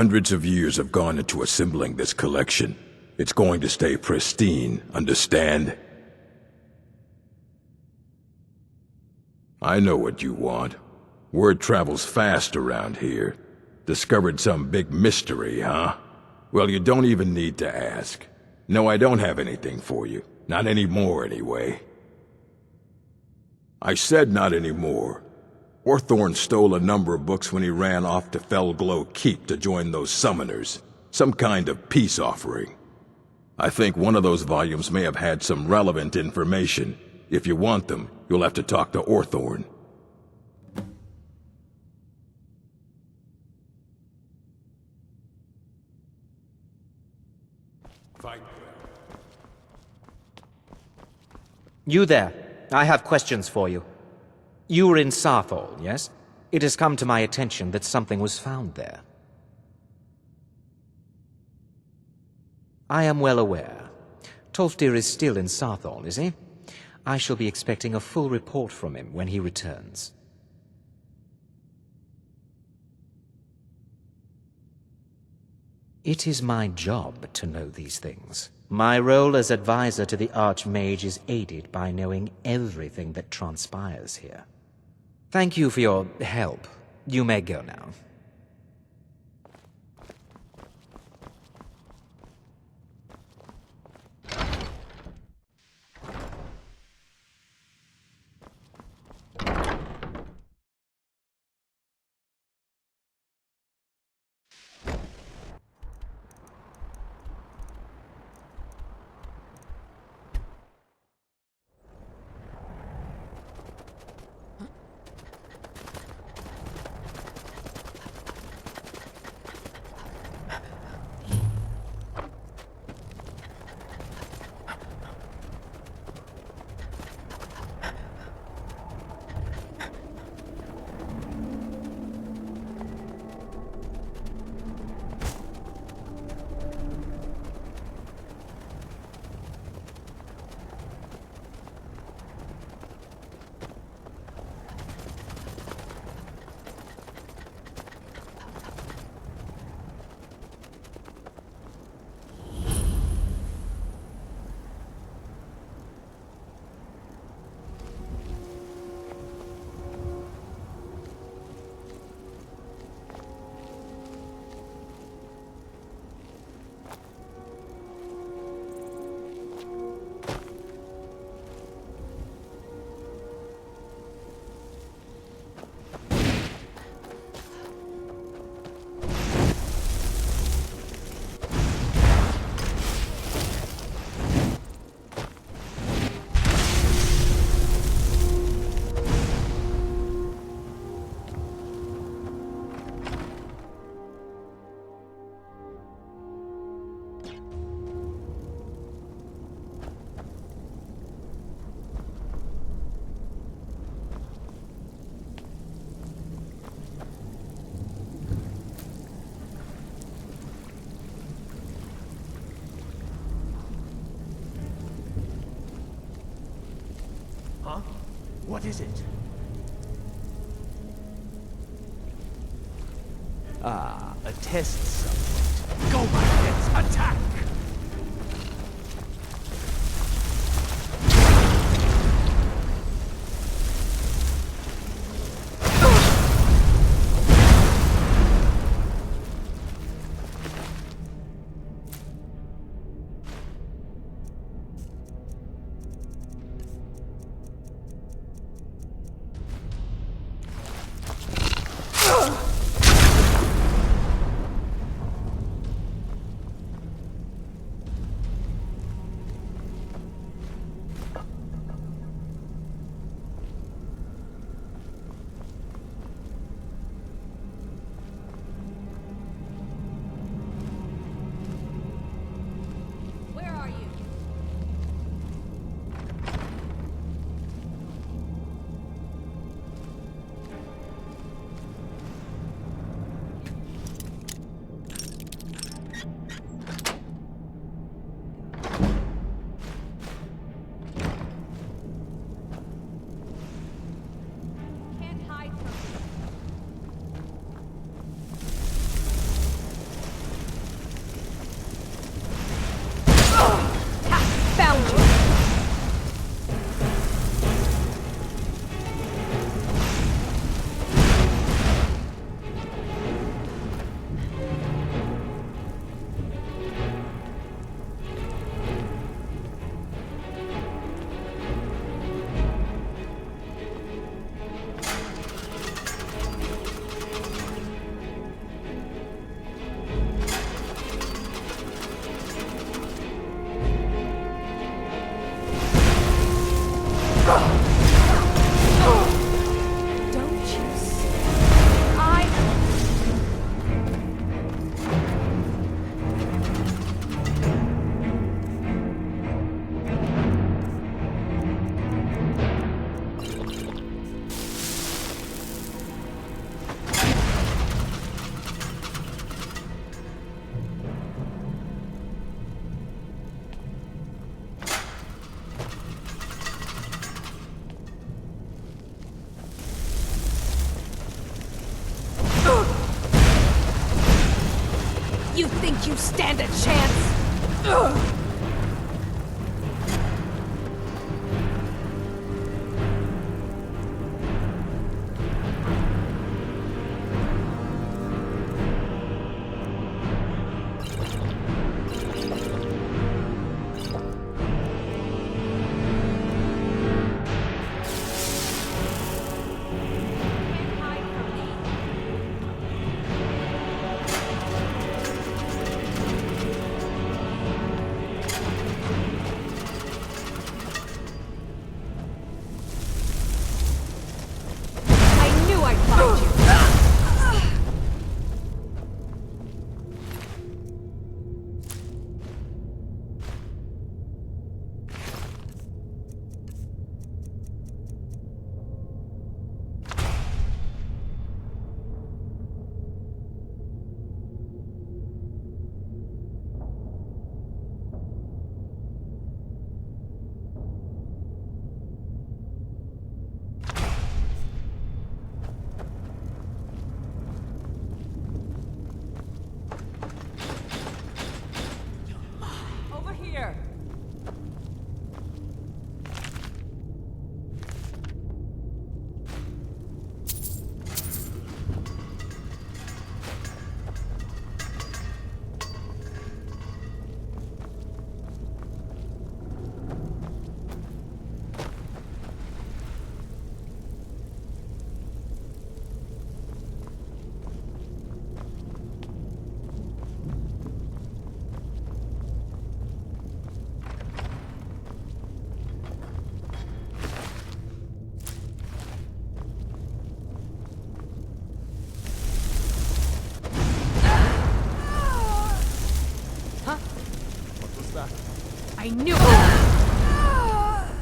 Hundreds of years have gone into assembling this collection. It's going to stay pristine, understand? I know what you want. Word travels fast around here. Discovered some big mystery, huh? Well, you don't even need to ask. No, I don't have anything for you. Not anymore, anyway. I said not anymore. Orthorn stole a number of books when he ran off to Felglow Keep to join those summoners. Some kind of peace offering. I think one of those volumes may have had some relevant information. If you want them, you'll have to talk to Orthorn. Fight. You there. I have questions for you. You were in Sarthol, yes? It has come to my attention that something was found there. I am well aware. Tolfdir is still in Sarthol, is he? I shall be expecting a full report from him when he returns. It is my job to know these things. My role as advisor to the Archmage is aided by knowing everything that transpires here. Thank you for your help. You may go now. Huh? What is it? Ah, a test subject. Go, my friends, attack! You think you stand a chance? Ugh. I knew it!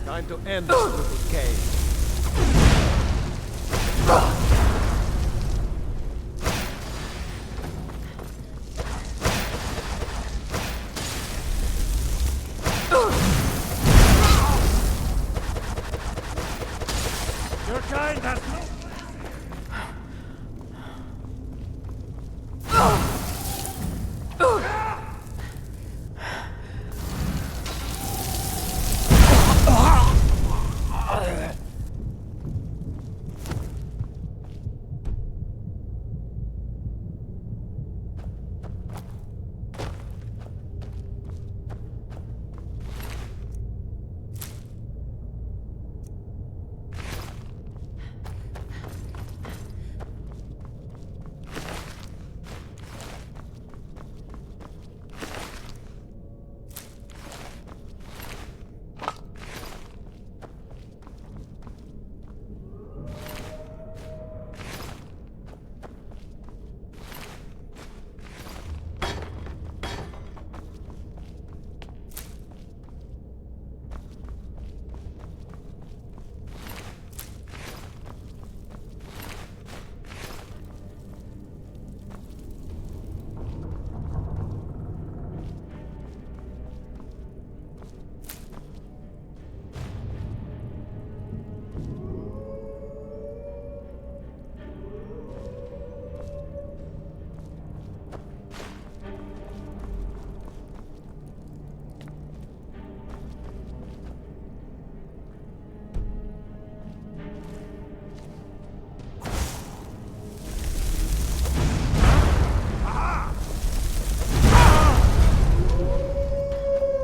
Time to end this little cave. Your kind has no...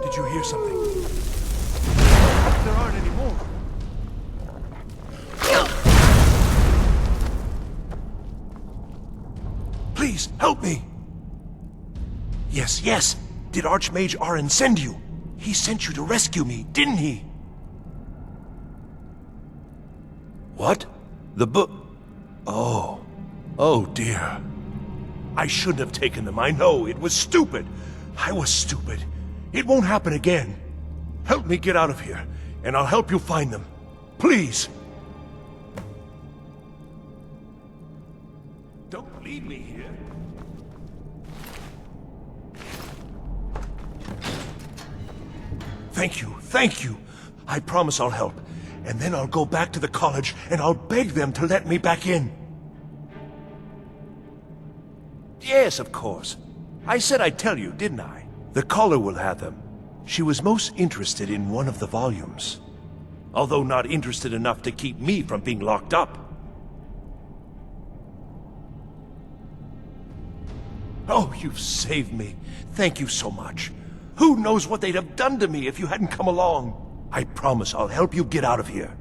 Did you hear something? There aren't any more. Please, help me! Yes, yes! Did Archmage Arin send you? He sent you to rescue me, didn't he? What? The book? Oh. Oh dear. I shouldn't have taken them, I know. It was stupid. I was stupid. It won't happen again. Help me get out of here, and I'll help you find them. Please! Don't leave me here. Thank you, thank you. I promise I'll help. And then I'll go back to the college and I'll beg them to let me back in. Yes, of course. I said I'd tell you, didn't I? The caller will have them. She was most interested in one of the volumes. Although not interested enough to keep me from being locked up. Oh, you've saved me. Thank you so much. Who knows what they'd have done to me if you hadn't come along? I promise I'll help you get out of here.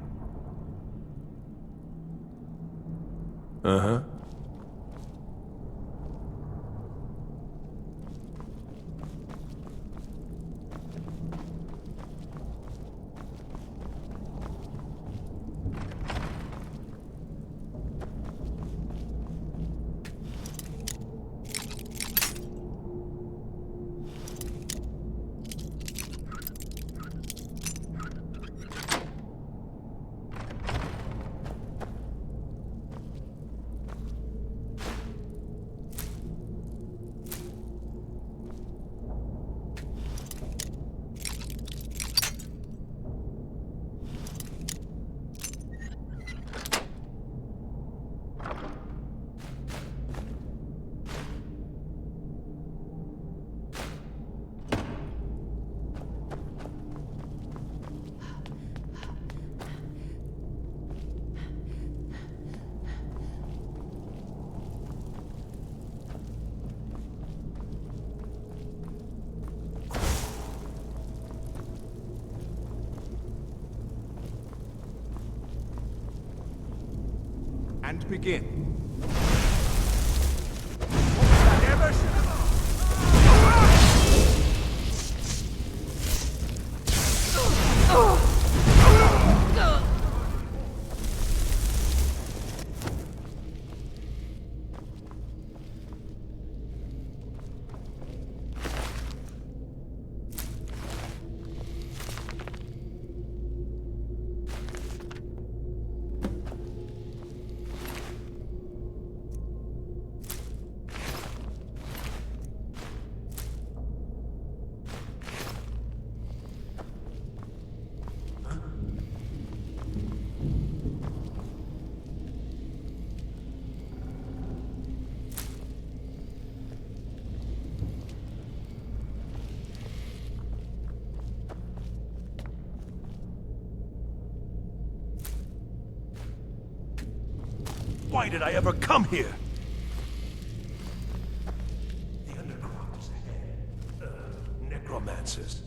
Uh-huh. And begin. Why did I ever come here? The underground is ahead. Necromancers.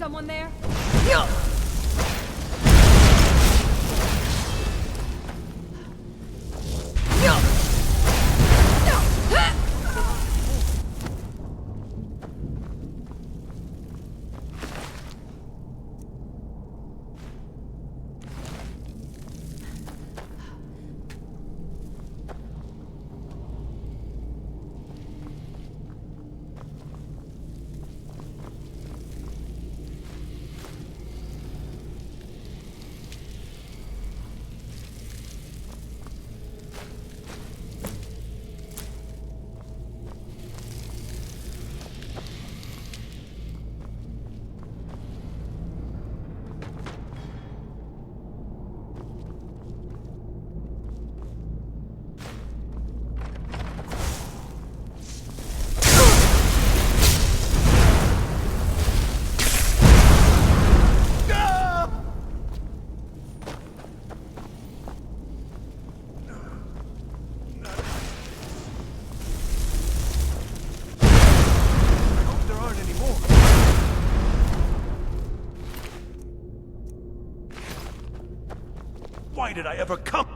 someone there? Why did I ever come?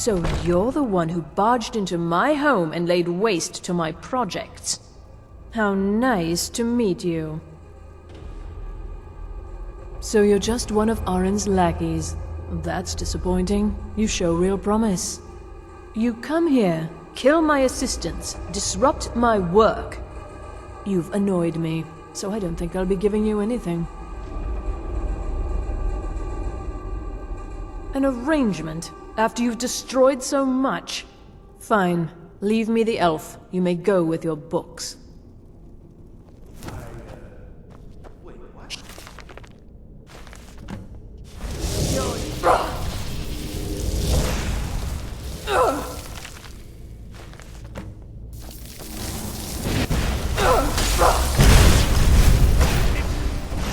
So you're the one who barged into my home and laid waste to my projects. How nice to meet you. So you're just one of Arin's lackeys. That's disappointing. You show real promise. You come here, kill my assistants, disrupt my work. You've annoyed me, so I don't think I'll be giving you anything. An arrangement, after you've destroyed so much. Fine, leave me the elf. You may go with your books. Wait, what?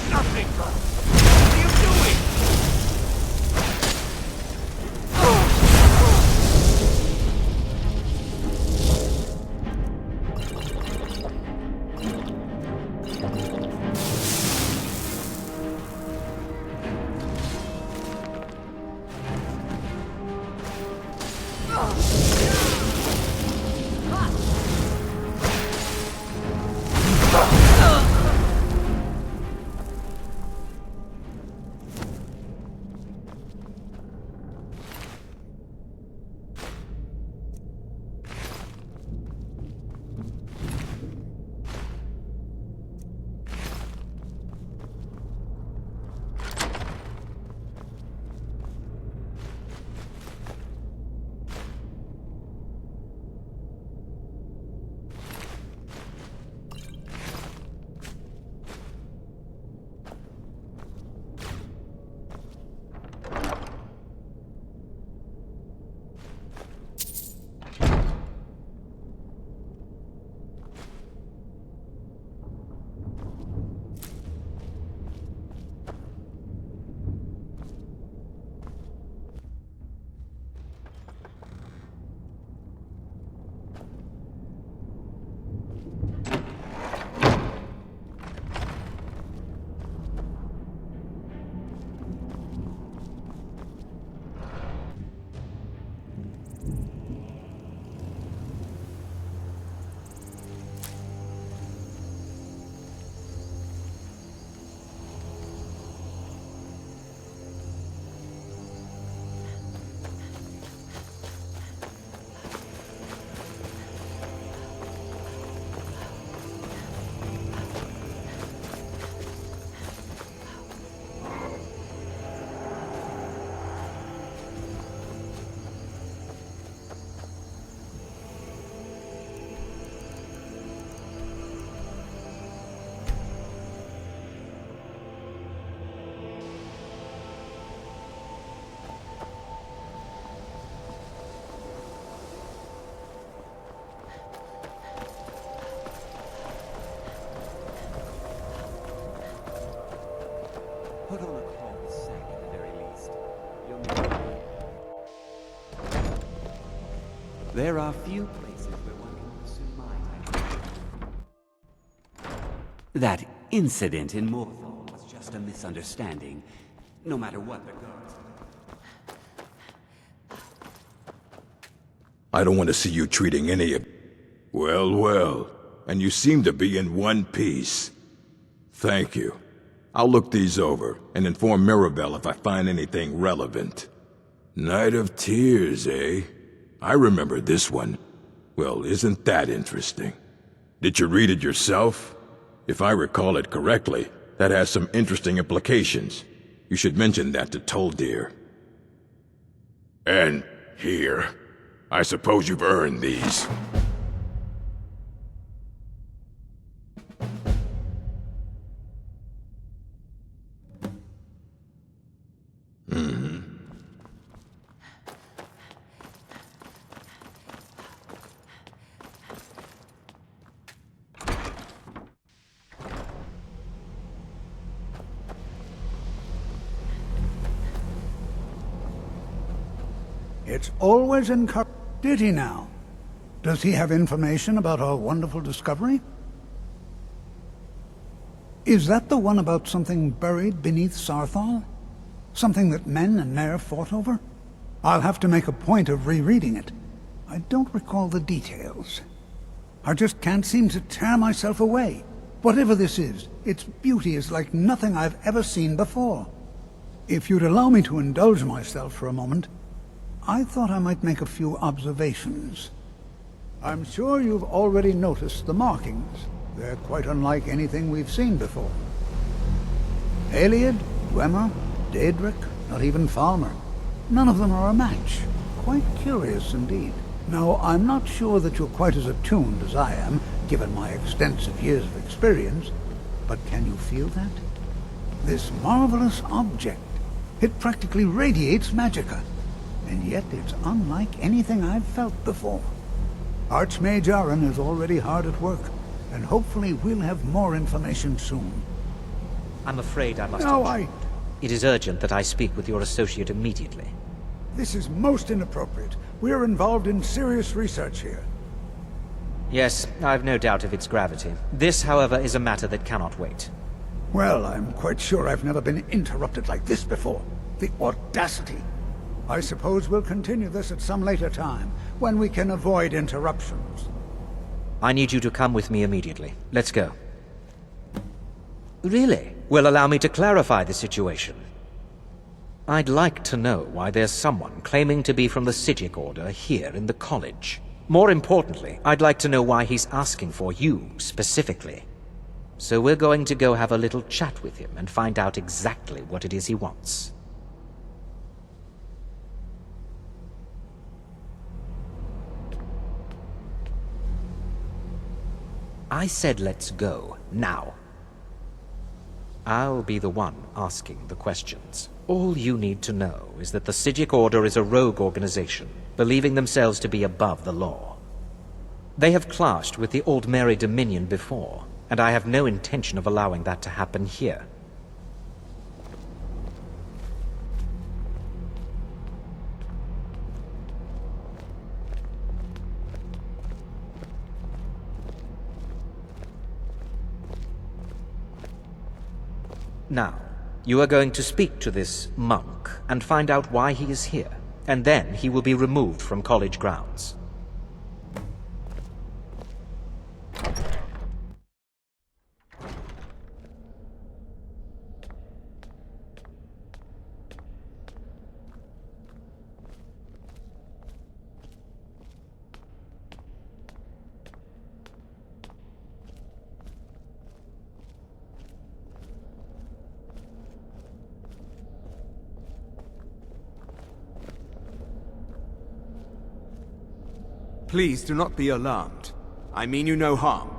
Nothing! What are you doing? Put on a cloth sack at the very least. You'll need it. There are few places where one can pursue my type of work. That incident in Morthal was just a misunderstanding, no matter what the guards. I don't want to see you treating any of... Well, well. And you seem to be in one piece. Thank you. I'll look these over and inform Mirabelle if I find anything relevant. Night of Tears, eh? I remember this one. Well, isn't that interesting? Did you read it yourself? If I recall it correctly, that has some interesting implications. You should mention that to Toldir. And here. I suppose you've earned these. It's always encouraged. Did he now? Does he have information about our wonderful discovery? Is that the one about something buried beneath Sarthal? Something that men and Mare fought over? I'll have to make a point of rereading it. I don't recall the details. I just can't seem to tear myself away. Whatever this is, its beauty is like nothing I've ever seen before. If you'd allow me to indulge myself for a moment, I thought I might make a few observations. I'm sure you've already noticed the markings. They're quite unlike anything we've seen before. Aliad, Dwemer, Daedric, not even Falmer. None of them are a match. Quite curious indeed. Now, I'm not sure that you're quite as attuned as I am, given my extensive years of experience, but can you feel that? This marvelous object, it practically radiates magicka, and yet it's unlike anything I've felt before. Archmage Aaron is already hard at work, and hopefully we'll have more information soon. I'm afraid I must... No, intrude. It is urgent that I speak with your associate immediately. This is most inappropriate. We're involved in serious research here. Yes, I've no doubt of its gravity. This, however, is a matter that cannot wait. Well, I'm quite sure I've never been interrupted like this before. The audacity. I suppose we'll continue this at some later time, when we can avoid interruptions. I need you to come with me immediately. Let's go. Really? Well, allow me to clarify the situation. I'd like to know why there's someone claiming to be from the Psijic Order here in the college. More importantly, I'd like to know why he's asking for you, specifically. So we're going to go have a little chat with him and find out exactly what it is he wants. I said let's go, now. I'll be the one asking the questions. All you need to know is that the Psijic Order is a rogue organization, believing themselves to be above the law. They have clashed with the Aldmeri Dominion before, and I have no intention of allowing that to happen here. Now, you are going to speak to this monk and find out why he is here, and then he will be removed from college grounds. Please do not be alarmed. I mean you no harm.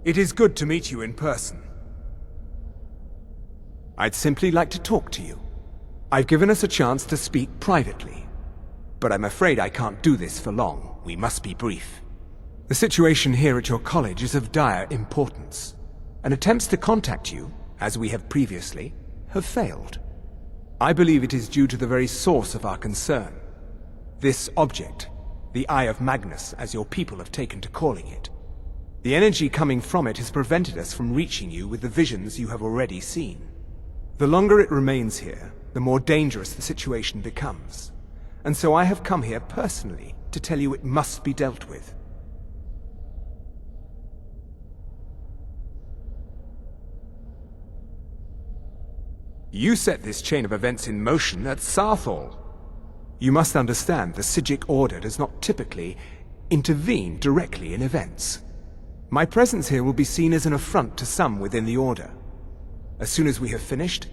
It is good to meet you in person. I'd simply like to talk to you. I've given us a chance to speak privately, but I'm afraid I can't do this for long. We must be brief. The situation here at your college is of dire importance, and attempts to contact you, as we have previously, have failed. I believe it is due to the very source of our concern. This object, the Eye of Magnus, as your people have taken to calling it. The energy coming from it has prevented us from reaching you with the visions you have already seen. The longer it remains here, the more dangerous the situation becomes. And so I have come here personally to tell you it must be dealt with. You set this chain of events in motion at Sarthal. You must understand the Psijic Order does not typically intervene directly in events. My presence here will be seen as an affront to some within the Order. As soon as we have finished,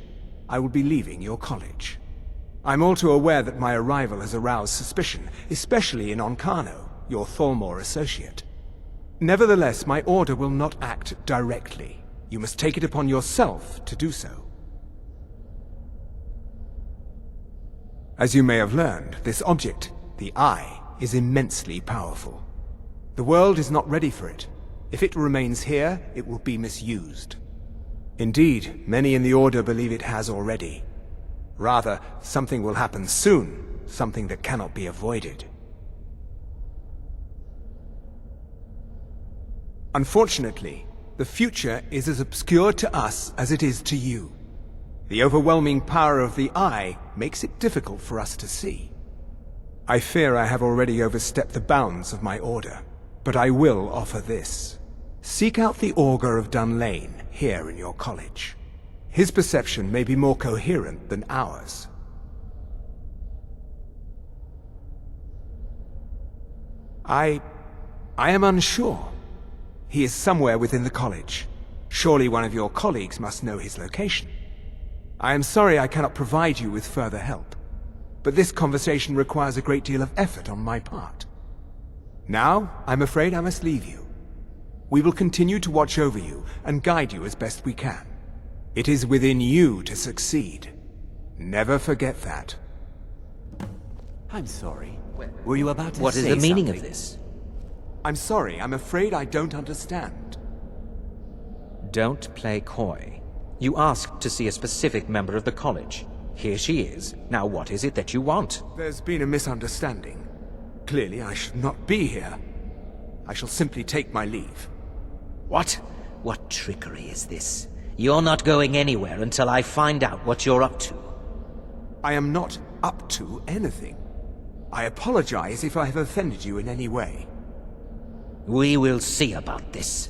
I will be leaving your college. I'm all too aware that my arrival has aroused suspicion, especially in Onkano, your Thalmor associate. Nevertheless, my Order will not act directly. You must take it upon yourself to do so. As you may have learned, this object, the Eye, is immensely powerful. The world is not ready for it. If it remains here, it will be misused. Indeed, many in the Order believe it has already. Rather, something will happen soon, something that cannot be avoided. Unfortunately, the future is as obscure to us as it is to you. The overwhelming power of the Eye makes it difficult for us to see. I fear I have already overstepped the bounds of my order, but I will offer this. Seek out the Augur of Dunlane here in your college. His perception may be more coherent than ours. I am unsure. He is somewhere within the college. Surely one of your colleagues must know his location. I am sorry I cannot provide you with further help, but this conversation requires a great deal of effort on my part. Now, I'm afraid I must leave you. We will continue to watch over you and guide you as best we can. It is within you to succeed. Never forget that. I'm sorry. Were you about to say What is the meaning something? of this? I'm sorry, I'm afraid I don't understand. Don't play coy. You asked to see a specific member of the college. Here she is. Now what is it that you want? There's been a misunderstanding. Clearly I should not be here. I shall simply take my leave. What? What trickery is this? You're not going anywhere until I find out what you're up to. I am not up to anything. I apologize if I have offended you in any way. We will see about this.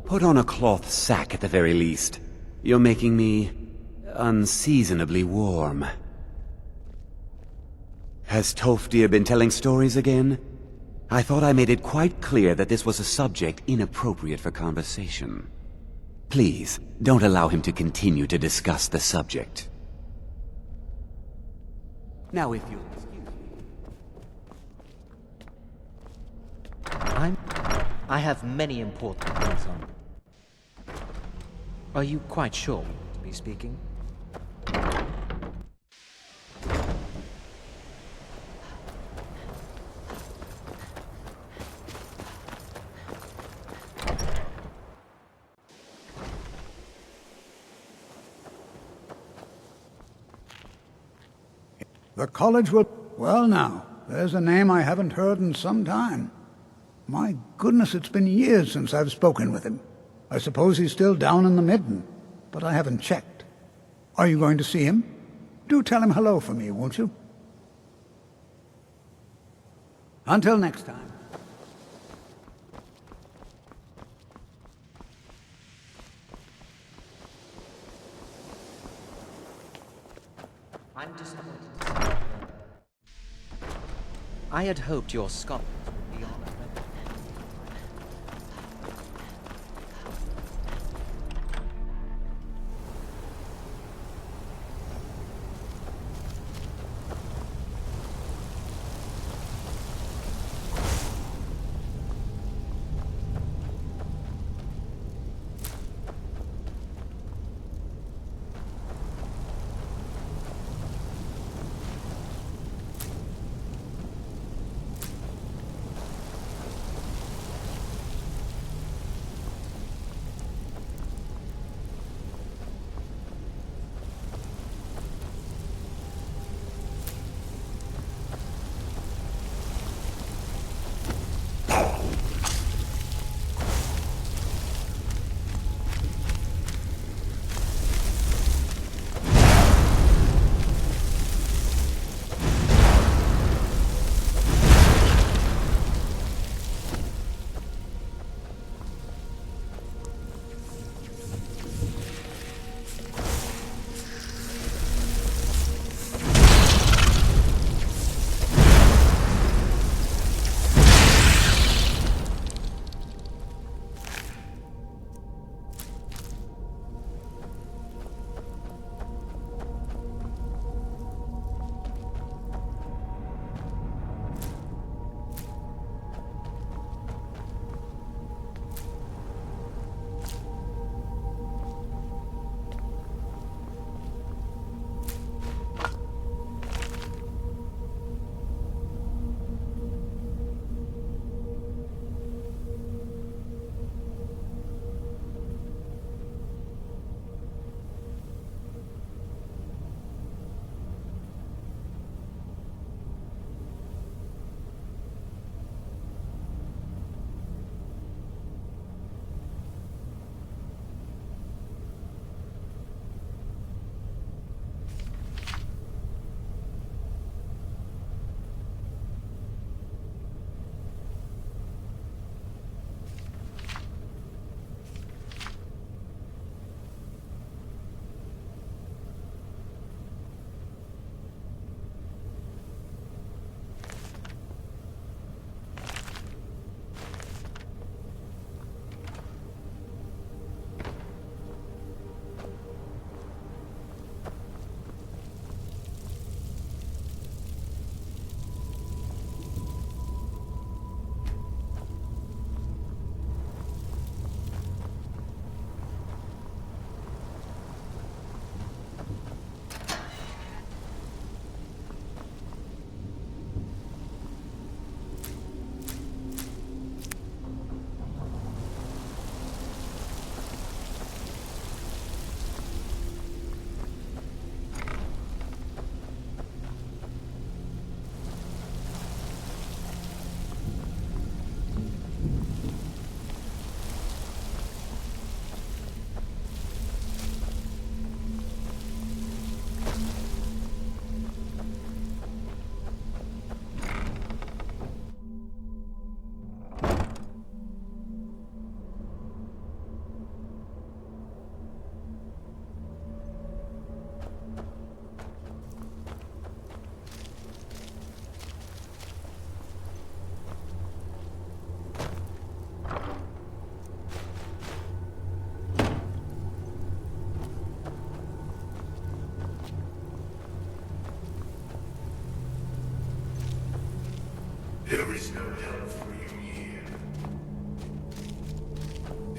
Put on a cloth sack at the very least. You're making me unseasonably warm. Has Tofdir been telling stories again? I thought I made it quite clear that this was a subject inappropriate for conversation. Please, don't allow him to continue to discuss the subject. Now if you'll excuse me. I have many important things on. Are you quite sure to be speaking? The college will... Well now, there's a name I haven't heard in some time. My goodness, it's been years since I've spoken with him. I suppose he's still down in the Midden, but I haven't checked. Are you going to see him? Do tell him hello for me, won't you? Until next time. I'm disappointed to see you. I had hoped your Scotland would be on a level.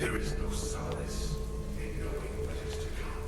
There is no solace in knowing what is to come.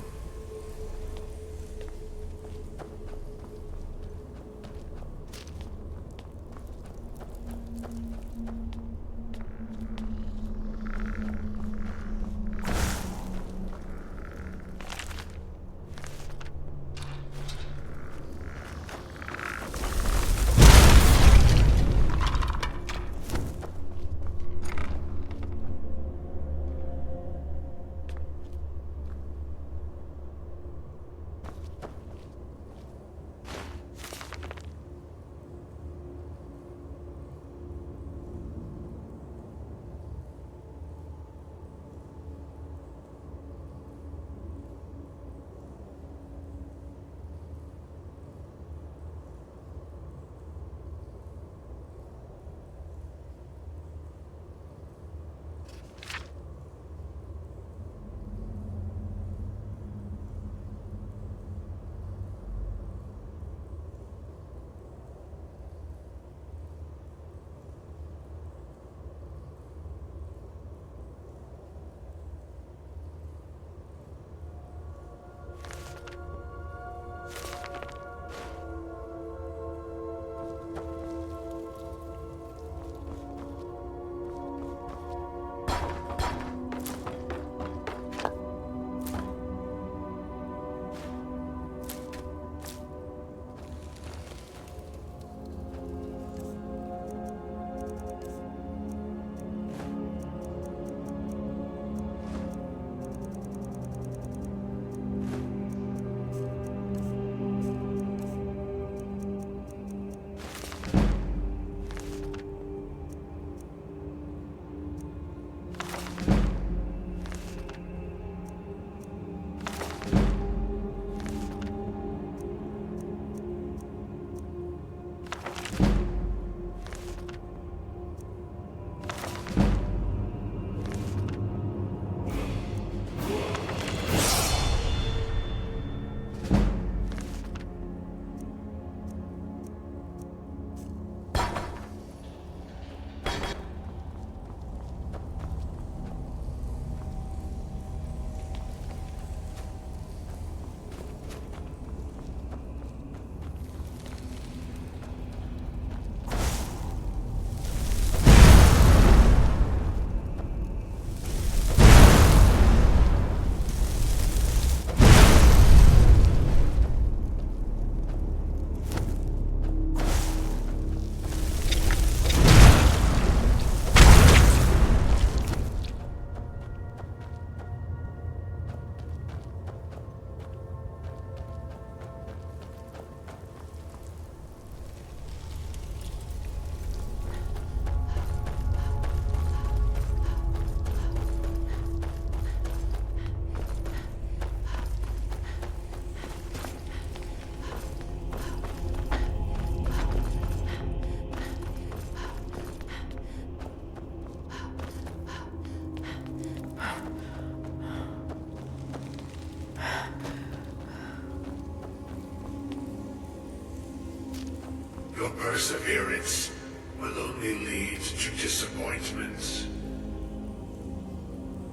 Your perseverance will only lead to disappointments.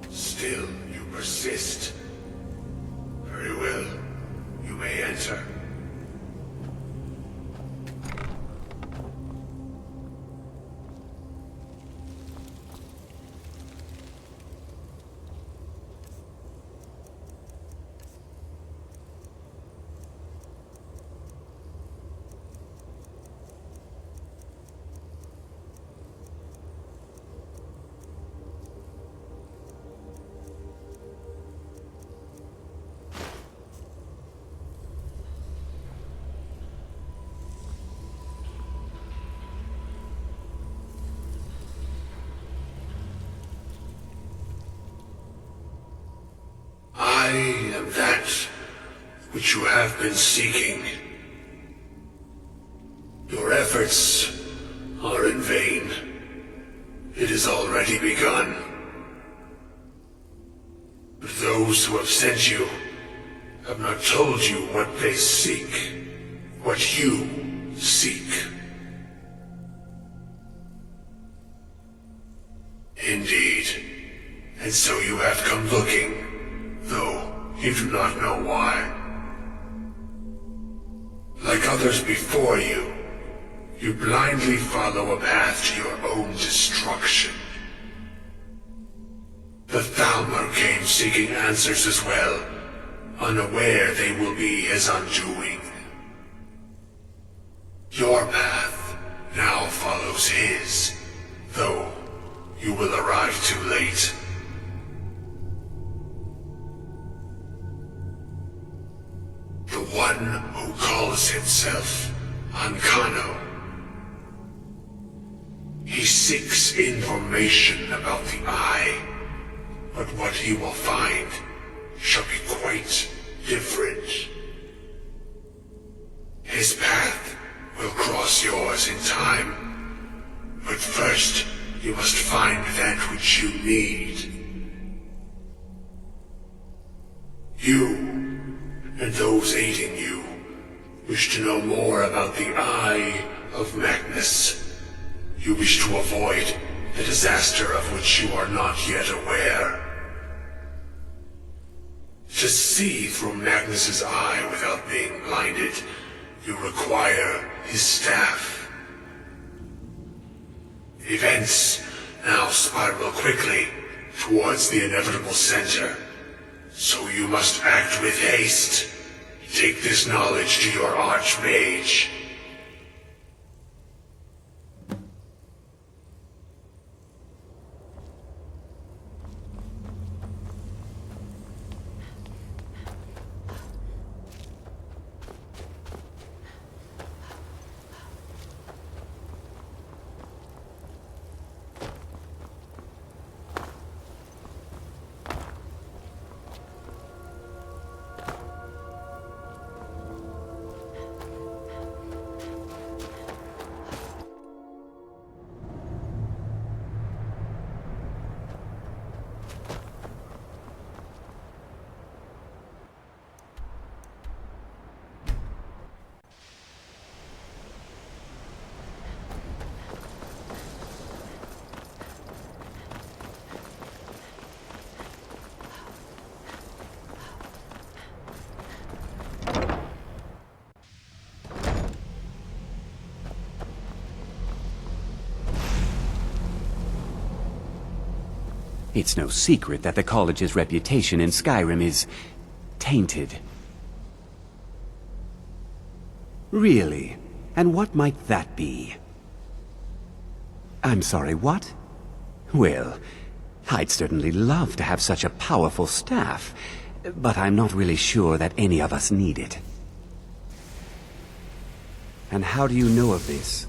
Still, you persist. Very well. You may enter. I am that which you have been seeking. Your efforts are in vain. It has already begun. But those who have sent you have not told you what they seek, what you seek. Indeed. And so you have come looking, though you do not know why. Like others before you, you blindly follow a path to your own destruction. The Thalmor came seeking answers as well, unaware they will be his undoing. Your path now follows his, though you will arrive too late. The one who calls himself Ancano. He seeks information about the Eye, but what he will find shall be quite different. His path will cross yours in time, but first you must find that which you need. You and those aiding you wish to know more about the Eye of Magnus. You wish to avoid the disaster of which you are not yet aware. To see through Magnus's eye without being blinded, you require his staff. Events now spiral quickly towards the inevitable center, so you must act with haste. Take this knowledge to your Archmage. It's no secret that the college's reputation in Skyrim is tainted. Really? And what might that be? I'm sorry, what? Well, I'd certainly love to have such a powerful staff, but I'm not really sure that any of us need it. And how do you know of this?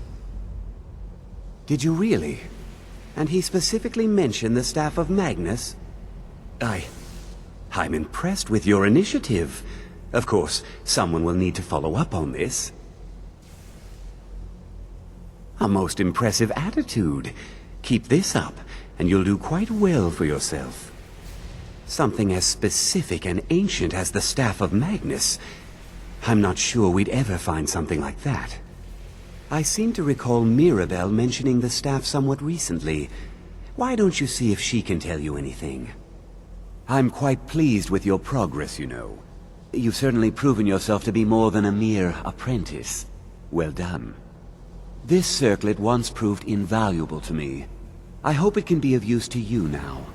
Did you really? And he specifically mentioned the staff of Magnus? I'm impressed with your initiative. Of course, someone will need to follow up on this. A most impressive attitude. Keep this up, and you'll do quite well for yourself. Something as specific and ancient as the staff of Magnus. I'm not sure we'd ever find something like that. I seem to recall Mirabelle mentioning the staff somewhat recently. Why don't you see if she can tell you anything? I'm quite pleased with your progress, you know. You've certainly proven yourself to be more than a mere apprentice. Well done. This circlet once proved invaluable to me. I hope it can be of use to you now.